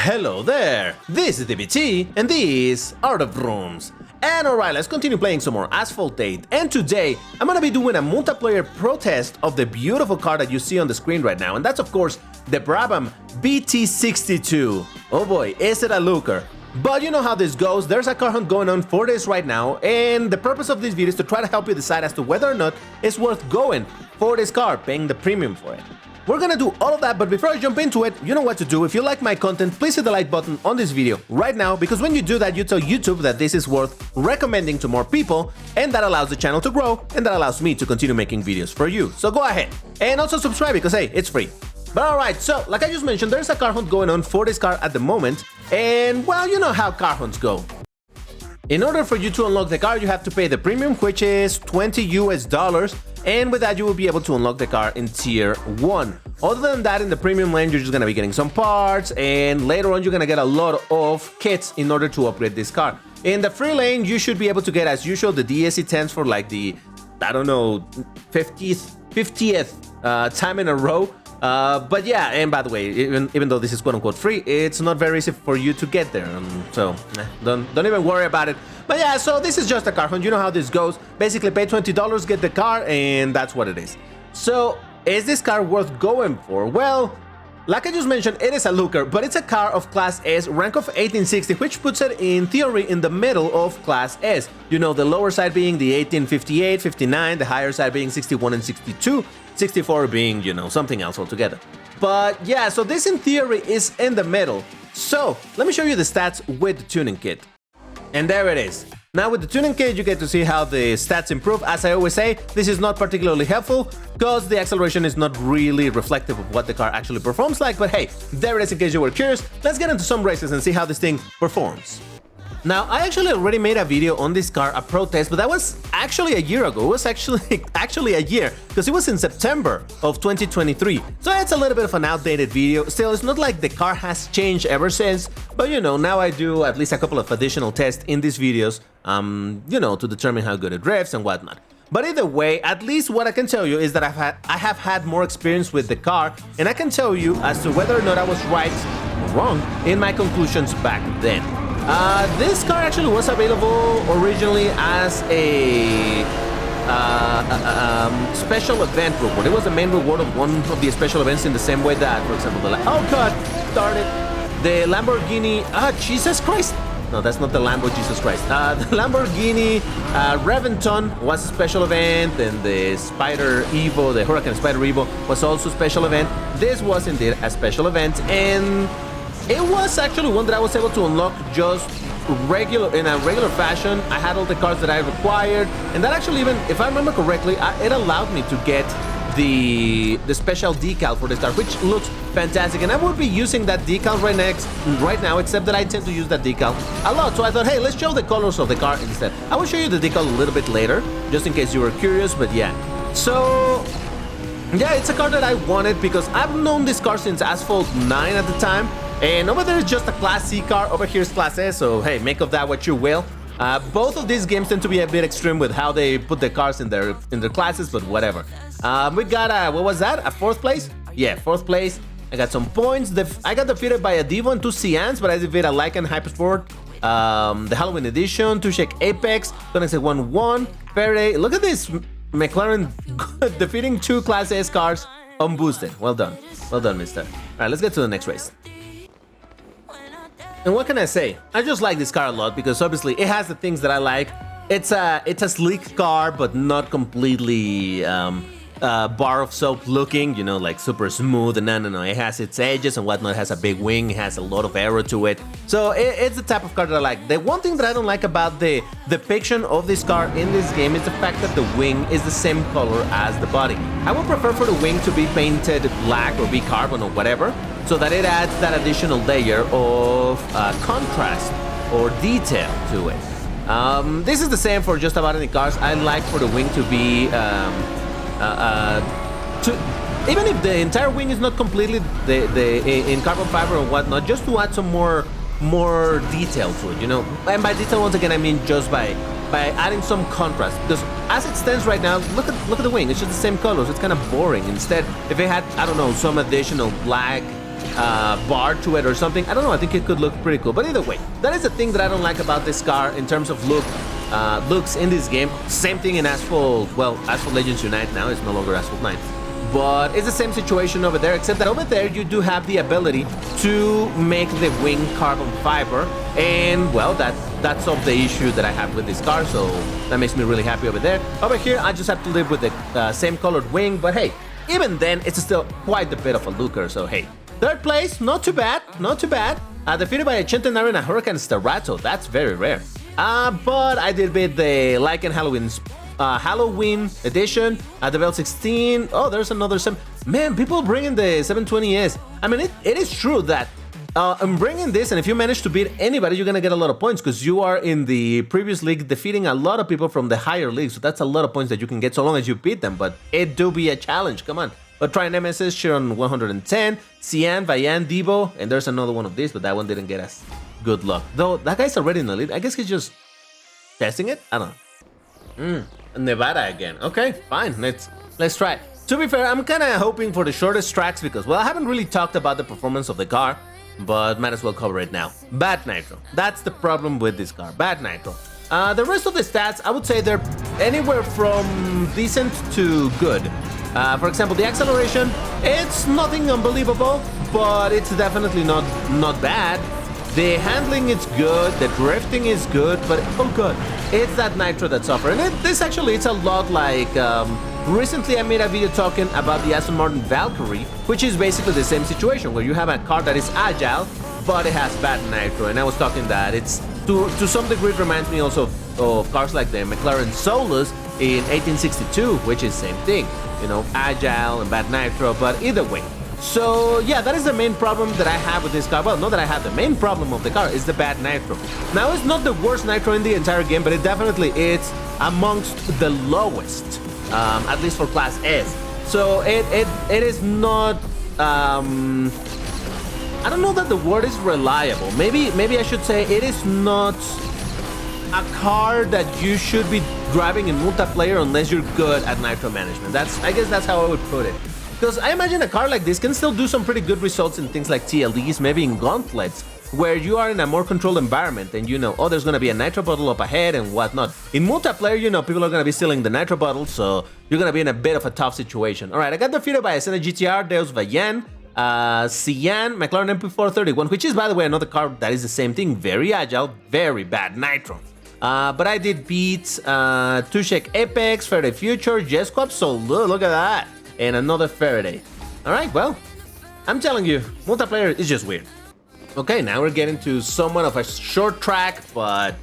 Hello there, this is the BT, and these are the Brooms. And alright, let's continue playing some more Asphalt 8, and today I'm gonna be doing a multiplayer protest of the beautiful car that you see on the screen right now, and that's of course the Brabham BT62. Oh boy, is it a looker. But you know how this goes, there's a car hunt going on for this right now, and the purpose of this video is to try to help you decide as to whether or not it's worth going for this car, paying the premium for it. We're gonna do all of that, but before I jump into it, you know what to do. If you like my content, please hit the like button on this video right now, because when you do that, you tell YouTube that this is worth recommending to more people, and that allows the channel to grow, and that allows me to continue making videos for you. So go ahead, and also subscribe, because hey, it's free. But alright, so like I just mentioned, there's a car hunt going on for this car at the moment, and well, you know how car hunts go. In order for you to unlock the car, you have to pay the premium, which is $20 US, and with that you will be able to unlock the car in tier 1. Other than that, in the premium lane you're just gonna be getting some parts, and later on you're gonna get a lot of kits in order to upgrade this car. In the free lane you should be able to get, as usual, the DSC-10s for like the, I don't know, 50th time in a row. But yeah, and by the way, even though this is quote-unquote free, it's not very easy for you to get there, so don't even worry about it. But yeah, so this is just a car hunt, you know how this goes. Basically pay $20, get the car, and that's what it is. So, is this car worth going for? Well, like I just mentioned, it is a looker, but it's a car of Class S, rank of 1860, which puts it in theory in the middle of Class S. You know, the lower side being the 1858, 59, the higher side being 61 and 62, 64 being, you know, something else altogether. But yeah, so this in theory is in the middle. So, let me show you the stats with the tuning kit. And there it is. Now with the tuning kit, you get to see how the stats improve. As I always say, this is not particularly helpful because the acceleration is not really reflective of what the car actually performs like, but hey, there it is in case you were curious. Let's get into some races and see how this thing performs. Now, I actually already made a video on this car, a protest, but that was actually a year ago. It was actually a year, because it was in September of 2023. So it's a little bit of an outdated video. Still, it's not like the car has changed ever since, but you know, now I do at least a couple of additional tests in these videos, you know, to determine how good it drifts and whatnot. But either way, at least what I can tell you is that I have had more experience with the car, and I can tell you as to whether or not I was right or wrong in my conclusions back then. This car actually was available originally as a special event reward. It was the main reward of one of the special events, in the same way that, for example, oh god, darn it, the Lamborghini, Jesus Christ, no, that's not the Lambo, Jesus Christ, the Lamborghini Reventon was a special event, and the Spider Evo, the Hurricane Spider Evo, was also a special event. This was indeed a special event, and it was actually one that I was able to unlock just in a regular fashion. I had all the cars that I required, and that actually, even if I remember correctly, it allowed me to get the special decal for this car, which looks fantastic. And I would be using that decal right now, except that I tend to use that decal a lot. So I thought, hey, let's show the colors of the car instead. I will show you the decal a little bit later, just in case you were curious. But yeah, so yeah, it's a car that I wanted because I've known this car since Asphalt 9 at the time. And over there is just a Class C car, over here is Class S, so hey, make of that what you will. Both of these games tend to be a bit extreme with how they put the cars in their classes, but whatever. We got what was that? A 4th place? Yeah, 4th place. I got some points. I got defeated by a Divo and 2 Cians, but I defeated a Lycan Hypersport, the Halloween Edition, 2 Shake Apex, Koenigsegg 1-1, Ferrari. Look at this McLaren defeating 2 Class S cars unboosted. Well done, mister. All right, let's get to the next race. And what can I say? I just like this car a lot because obviously it has the things that I like. It's a sleek car, but not completely bar of soap looking, you know, like super smooth. And no, it has its edges and whatnot. It has a big wing, it has a lot of aero to it. So it's the type of car that I like. The one thing that I don't like about the depiction of this car in this game is the fact that the wing is the same color as the body. I would prefer for the wing to be painted black or be carbon or whatever, so that it adds that additional layer of contrast or detail to it. This is the same for just about any cars. I like for the wing to be, even if the entire wing is not completely in carbon fiber or whatnot, just to add some more detail to it, you know. And by detail, once again, I mean just by adding some contrast, because as it stands right now, look at the wing. It's just the same colors. It's kind of boring. Instead, if it had, I don't know, some additional black bar to it or something. I don't know, I think it could look pretty cool. But either way, that is the thing that I don't like about this car in terms of looks in this game. Same thing in Asphalt. Well, Asphalt Legends Unite now, it's no longer Asphalt 9. But it's the same situation over there, except that over there you do have the ability to make the wing carbon fiber. And well, that solved the issue that I have with this car, so that makes me really happy over there. Over here, I just have to live with the same colored wing, but hey, even then, it's still quite a bit of a looker, so hey. Third place, not too bad, not too bad. Defeated by a Centenary and a Hurricane Starato, that's very rare. But I did beat the Lycan Halloween edition at the BT16. Oh, there's another 7. Man, people bringing the 720S. I mean, it is true that I'm bringing this, and if you manage to beat anybody, you're gonna get a lot of points because you are in the previous league defeating a lot of people from the higher league. So that's a lot of points that you can get so long as you beat them. But it do be a challenge. Come on. But try Nemesis, Sharon 110, Cian, Vayan, Devo, and there's another one of these, but that one didn't get us good luck. Though that guy's already in the lead. I guess he's just testing it. I don't know. Nevada again. Okay, fine. Let's try it. To be fair, I'm kind of hoping for the shortest tracks because, well, I haven't really talked about the performance of the car, but might as well cover it now. Bad nitro. That's the problem with this car. Bad nitro. The rest of the stats, I would say they're anywhere from decent to good. For example, the acceleration, it's nothing unbelievable, but it's definitely not bad. The handling is good, the drifting is good, but oh god, it's that nitro that's suffering. This actually, it's a lot like, recently I made a video talking about the Aston Martin Valkyrie, which is basically the same situation, where you have a car that is agile, but it has bad nitro, and I was talking that it's, to some degree, it reminds me also of cars like the McLaren Solus in 1862, which is same thing, you know, agile and bad nitro, but either way. So yeah, that is the main problem that I have with this car. Well, not that I have, the main problem of the car is the bad nitro. Now, it's not the worst nitro in the entire game, but it definitely is amongst the lowest, at least for Class S. So it is not, I don't know that the word is reliable. Maybe I should say it is not a car that you should be driving in multiplayer unless you're good at nitro management. I guess that's how I would put it. Because I imagine a car like this can still do some pretty good results in things like TLEs, maybe in gauntlets, where you are in a more controlled environment and you know, oh, there's gonna be a nitro bottle up ahead and whatnot. In multiplayer, you know, people are gonna be stealing the nitro bottle, so you're gonna be in a bit of a tough situation. Alright, I got defeated by a Senna GTR, Deus Vayan, Cian, McLaren MP431, which is, by the way, another car that is the same thing, very agile, very bad nitro. But I did beat Tushek Apex, Faraday Future, Jesquap Solo, look at that. And another Faraday. Alright, well, I'm telling you, multiplayer is just weird. Okay, now we're getting to somewhat of a short track, but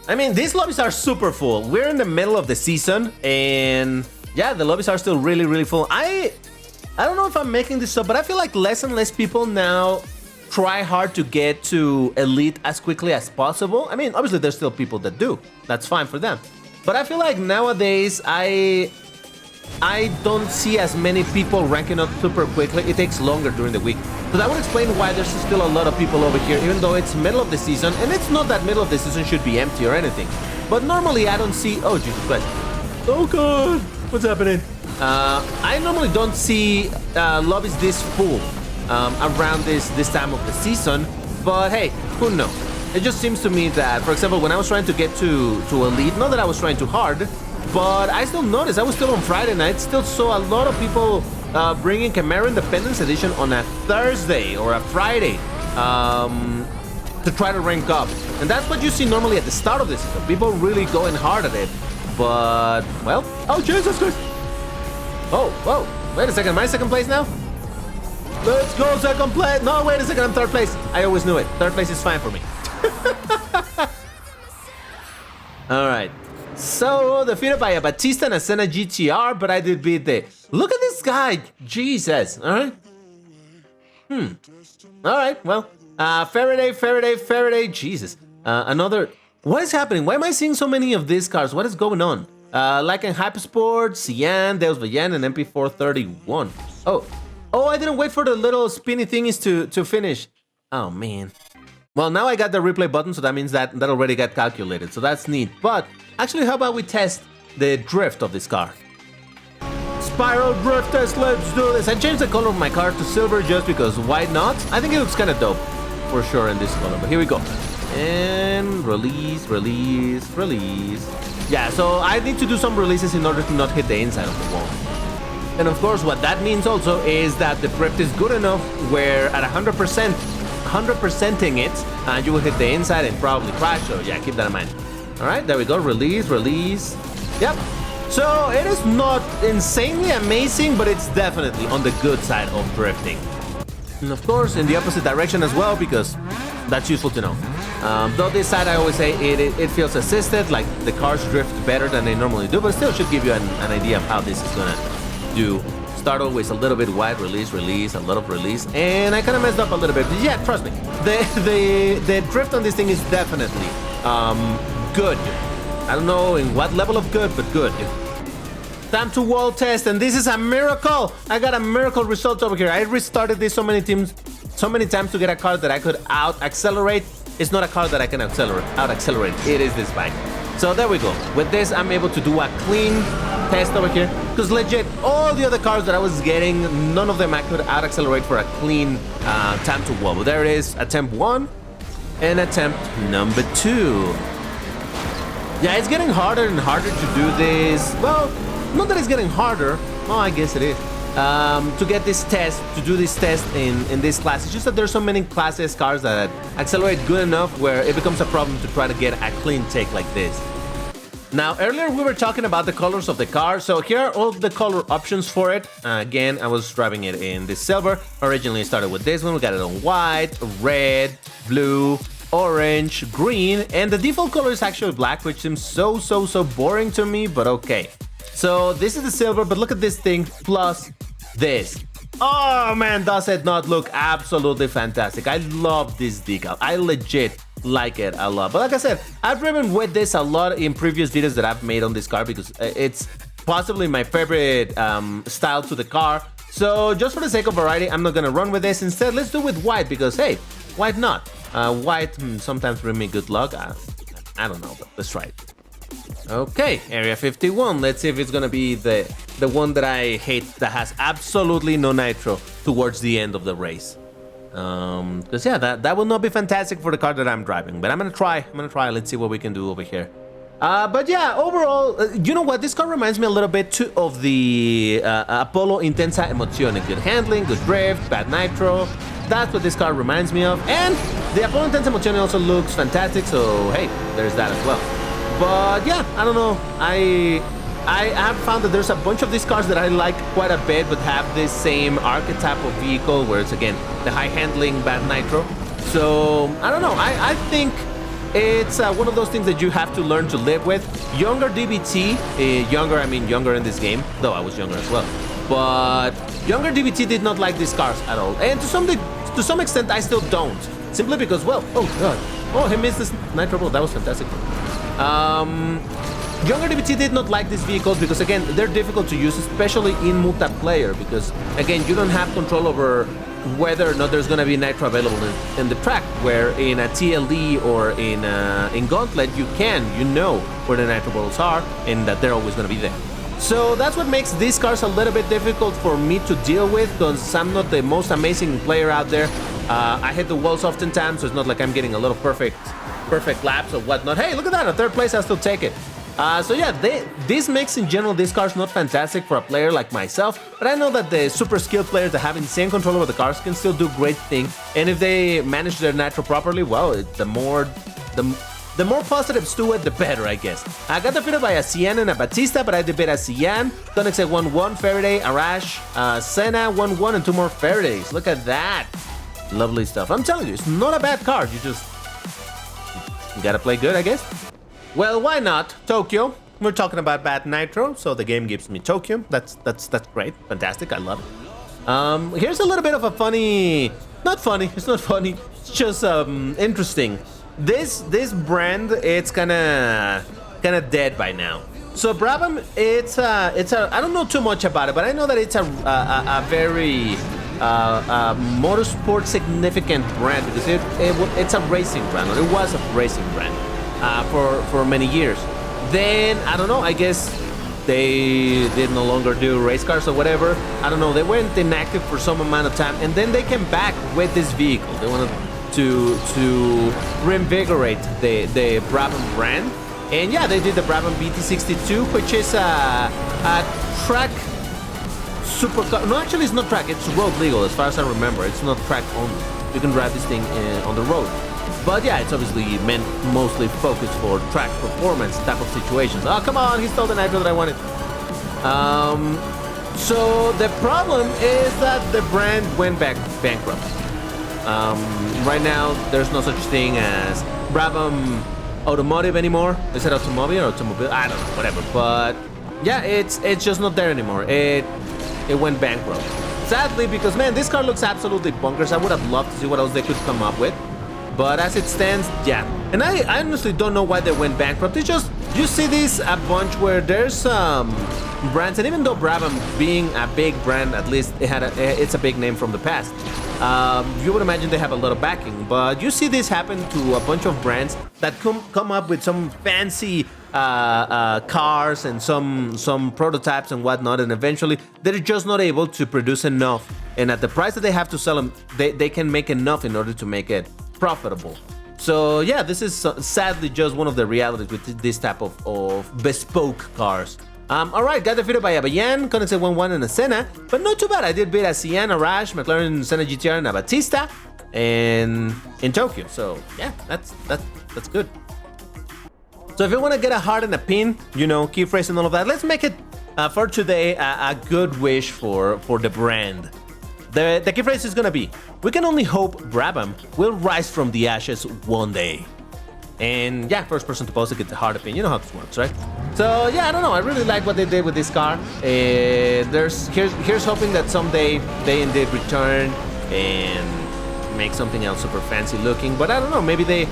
I mean, these lobbies are super full. We're in the middle of the season, and yeah, the lobbies are still really, really full. I don't know if I'm making this up, but I feel like less and less people now try hard to get to Elite as quickly as possible. I mean, obviously there's still people that do. That's fine for them. But I feel like nowadays, I don't see as many people ranking up super quickly. It takes longer during the week. So that would explain why there's still a lot of people over here, even though it's middle of the season. And it's not that middle of the season should be empty or anything. But normally I don't see... Oh, Jesus Christ. Oh, God. What's happening? I normally don't see lobbies this full around this time of the season. But hey, who knows? It just seems to me that, for example, when I was trying to get to Elite, not that I was trying too hard, but I still noticed, I was still on Friday night, still saw a lot of people bringing Camaro Independence Edition on a Thursday or a Friday to try to rank up. And that's what you see normally at the start of the season, people really going hard at it. But, well, oh, Jesus Christ. Oh, whoa, wait a second, am I second place now? Let's go, second place. No, wait a second, I'm third place. I always knew it. Third place is fine for me. Alright. So, defeated by a Batista and a Senna GTR, but I did beat the... Look at this guy! Jesus, alright? Alright, well. Faraday, Jesus. Another... What is happening? Why am I seeing so many of these cars? What is going on? Lycan Hypersport, Cian, Deus Vayan, and MP431. Oh, I didn't wait for the little spinny thingies to finish. Oh, man. Well, now I got the replay button, so that means that already got calculated. So that's neat. But, actually, how about we test the drift of this car? spiral drift test. Let's do this. I changed the color of my car to silver just because why not? I think it looks kind of dope for sure in this color. But here we go. And release, release, release. Yeah, so I need to do some releases in order to not hit the inside of the wall. And of course, what that means also is that the drift is good enough where at 100%ing it, you will hit the inside and probably crash. So yeah, keep that in mind. All right, there we go. Release, release. Yep. So it is not insanely amazing, but it's definitely on the good side of drifting. And of course, in the opposite direction as well, because that's useful to know. Though this side, I always say it feels assisted, like the cars drift better than they normally do, but still should give you an idea of how this is gonna do. Start always a little bit wide, release, release, a lot of release, and I kind of messed up a little bit. But yeah, trust me, the drift on this thing is definitely good. I don't know in what level of good, but good. Time to wall test, and this is a miracle. I got a miracle result over here. I restarted this so many times to get a car that I could out-accelerate. It's not a car that I can out-accelerate. It is this bike. So there we go. With this, I'm able to do a clean test over here. Because legit, all the other cars that I was getting, none of them I could out-accelerate for a clean time to wall. But there it is, attempt 1 and attempt number 2. Yeah, it's getting harder and harder to do this. Well, not that it's getting harder. Well, I guess it is. To get this test, to do this test in this class. It's just that there's so many Class S cars that accelerate good enough where it becomes a problem to try to get a clean take like this. Now, earlier we were talking about the colors of the car, so here are all the color options for it. Again, I was driving it in this silver. Originally, I started with this one. We got it on white, red, blue, orange, green, and the default color is actually black, which seems so boring to me, but okay. So this is the silver, but look at this thing plus this. Oh man, does it not look absolutely fantastic. I love this decal. I legit like it a lot. But like I said, I've driven with this a lot in previous videos that I've made on this car because it's possibly my favorite style to the car. So just for the sake of variety, I'm not gonna run with this. Instead, let's do with white because hey, why not? White sometimes bring me good luck. I don't know, but let's try it. Okay, Area 51. Let's see if it's gonna be the one that I hate that has absolutely no nitro towards the end of the race. Because yeah, that will not be fantastic for the car that I'm driving, but I'm gonna try. Let's see what we can do over here. But yeah, overall, you know what? This car reminds me a little bit too of the Apollo Intensa Emozione. Good handling, good drift, bad nitro. That's what this car reminds me of. And the Apollo Intensa Emozione also looks fantastic, so hey, there's that as well. But yeah, I don't know. I have found that there's a bunch of these cars that I like quite a bit, but have this same archetype of vehicle where it's again the high handling, bad nitro. So I don't know. I think it's one of those things that you have to learn to live with. Younger DBT, younger, I mean younger in this game, though I was younger as well. But younger DBT did not like these cars at all, and to some extent I still don't. Simply because, well, oh god, oh he missed this nitro ball. That was fantastic. Younger DBT did not like these vehicles because again they're difficult to use, especially in multiplayer, because again you don't have control over whether or not there's gonna be nitro available in the track, where in a TLE or in Gauntlet you know where the nitro bottles are and that they're always gonna be there. So that's what makes these cars a little bit difficult for me to deal with, because I'm not the most amazing player out there. I hit the walls oftentimes, so it's not like I'm getting a lot of perfect laps or whatnot. Hey, look at that, a third place, I'll still take it. So yeah, this makes in general this car's not fantastic for a player like myself, but I know that the super skilled players that have insane control over the cars can still do great things, and if they manage their nitro properly, well, the more positives to it, the better, I guess. I got defeated by a Cian and a Batista, but I defeated a Cian, Koenigsegg 1-1, Faraday, Arash, Senna 1-1, and 2 more Faradays. Look at that. Lovely stuff. I'm telling you, it's not a bad car. You gotta play good, I guess. Well, why not? Tokyo. We're talking about bad nitro, so the game gives me Tokyo. That's great. Fantastic. I love it. Here's a little bit of a funny... Not funny. It's not funny. It's just interesting. This brand, it's kind of dead by now. So Brabham, it's a I don't know too much about it, but I know that it's a very motorsport significant brand, because it's a racing brand, or it was a racing brand for many years. Then I don't know, I guess they did no longer do race cars or whatever. I don't know, they went inactive for some amount of time, and then they came back with this vehicle. They wanted to reinvigorate the Brabham brand. And yeah, they did the Brabham BT62, which is a track supercar. No, actually it's not track, it's road legal as far as I remember. It's not track only. You can drive this thing on the road. But yeah, it's obviously meant mostly focused for track performance type of situations. Oh, come on, he stole the Nitro that I wanted. So the problem is that the brand went bankrupt. Right now, there's no such thing as Brabham Automotive anymore. Is it Automobile or Automobile? I don't know, whatever. But yeah, it's just not there anymore. It went bankrupt. Sadly, because man, this car looks absolutely bonkers. I would have loved to see what else they could come up with. But as it stands, yeah. And I honestly don't know why they went bankrupt. It's just, you see this a bunch where there's brands, and even though Brabham being a big brand, at least it's a big name from the past. You would imagine they have a lot of backing, but you see this happen to a bunch of brands that come up with some fancy cars and some prototypes and whatnot, and eventually they're just not able to produce enough. And at the price that they have to sell them, they can make enough in order to make it profitable. So yeah, this is sadly just one of the realities with this type of bespoke cars. Alright, got defeated by a Bayan, Koenigsegg 1-1 and a Senna, but not too bad. I did beat a Cyan, a Rash, McLaren Senna GTR, and a Batista in Tokyo. So yeah, that's good. So if you want to get a heart and a pin, you know, key phrase and all of that, let's make it for today a good wish for the brand. The key phrase is gonna be, we can only hope Brabham will rise from the ashes one day. And yeah, first person to post it gets a heart opinion. You know how this works, right? So yeah, I don't know. I really like what they did with this car. Here's hoping that someday they indeed return and make something else super fancy looking. But I don't know. Maybe they.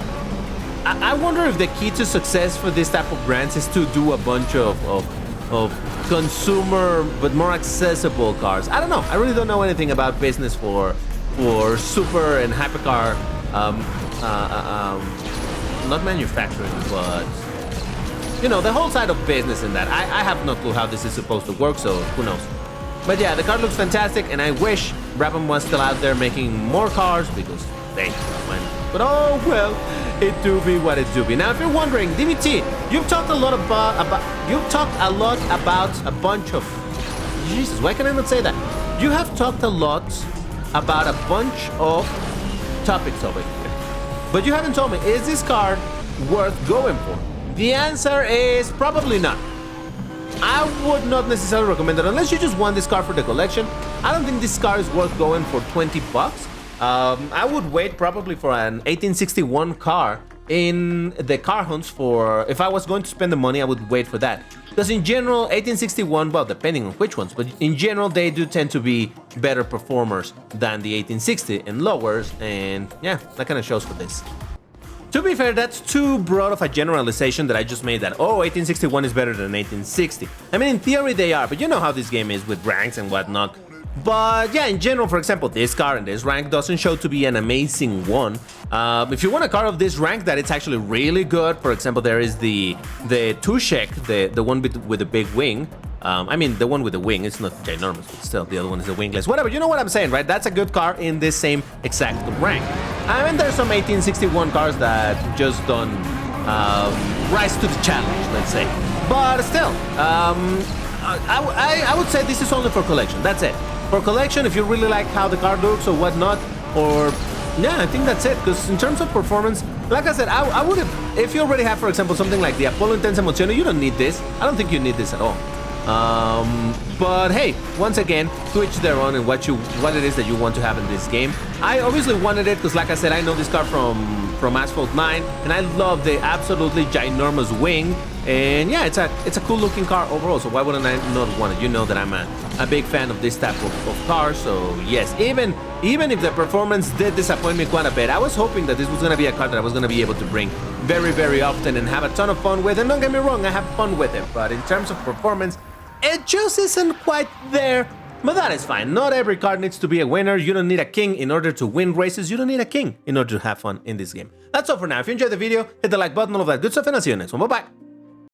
I wonder if the key to success for this type of brands is to do a bunch of consumer but more accessible cars. I don't know. I really don't know anything about business for super and hypercar. Not manufacturing, but you know, the whole side of business in that. I have no clue how this is supposed to work, so who knows. But yeah, the car looks fantastic, and I wish Brabham was still out there making more cars, because they went. But oh well, it do be what it do be. Now, if you're wondering, DVT, you've talked a lot about a bunch of. Jesus, why can I not say that? You have talked a lot about a bunch of topics over here. But you haven't told me, is this car worth going for? The answer is probably not. I would not necessarily recommend it unless you just want this car for the collection. I don't think this car is worth going for 20 bucks. I would wait probably for an 1861 car in the car hunts for, if I was going to spend the money, I would wait for that. Because in general, 1861, well, depending on which ones, but in general, they do tend to be better performers than the 1860 and lowers, and yeah, that kind of shows for this. To be fair, that's too broad of a generalization that I just made that, oh, 1861 is better than 1860. I mean, in theory they are, but you know how this game is with ranks and whatnot. But yeah, in general, for example, this car in this rank doesn't show to be an amazing one. If you want a car of this rank that it's actually really good, for example, there is the Tushek, the one with the big wing. I mean, the one with the wing, it's not ginormous, but still, the other one is the wingless. Whatever, you know what I'm saying, right? That's a good car in this same exact rank. I mean, there's some 1861 cars that just don't rise to the challenge, let's say. But still, I would say this is only for collection, that's it. For collection, if you really like how the car looks or whatnot, or yeah, I think that's it. Because in terms of performance, like I said, I would have, if you already have, for example, something like the Apollo Intense Emozione, you don't need this. I don't think you need this at all. But hey, once again, to each their own and what it is that you want to have in this game. I obviously wanted it because, like I said, I know this car from Asphalt 9, and I love the absolutely ginormous wing. And yeah, it's a cool looking car overall, so why wouldn't I not want it? You know that I'm a big fan of this type of car, so yes, even if the performance did disappoint me quite a bit, I was hoping that this was going to be a car that I was going to be able to bring very, very often and have a ton of fun with. And don't get me wrong, I have fun with it, but in terms of performance, it just isn't quite there. But that is fine. Not every car needs to be a winner. You don't need a king in order to win races. You don't need a king in order to have fun in this game. That's all for now. If you enjoyed the video, hit the like button, all of that good stuff, and I'll see you next one. Bye-bye.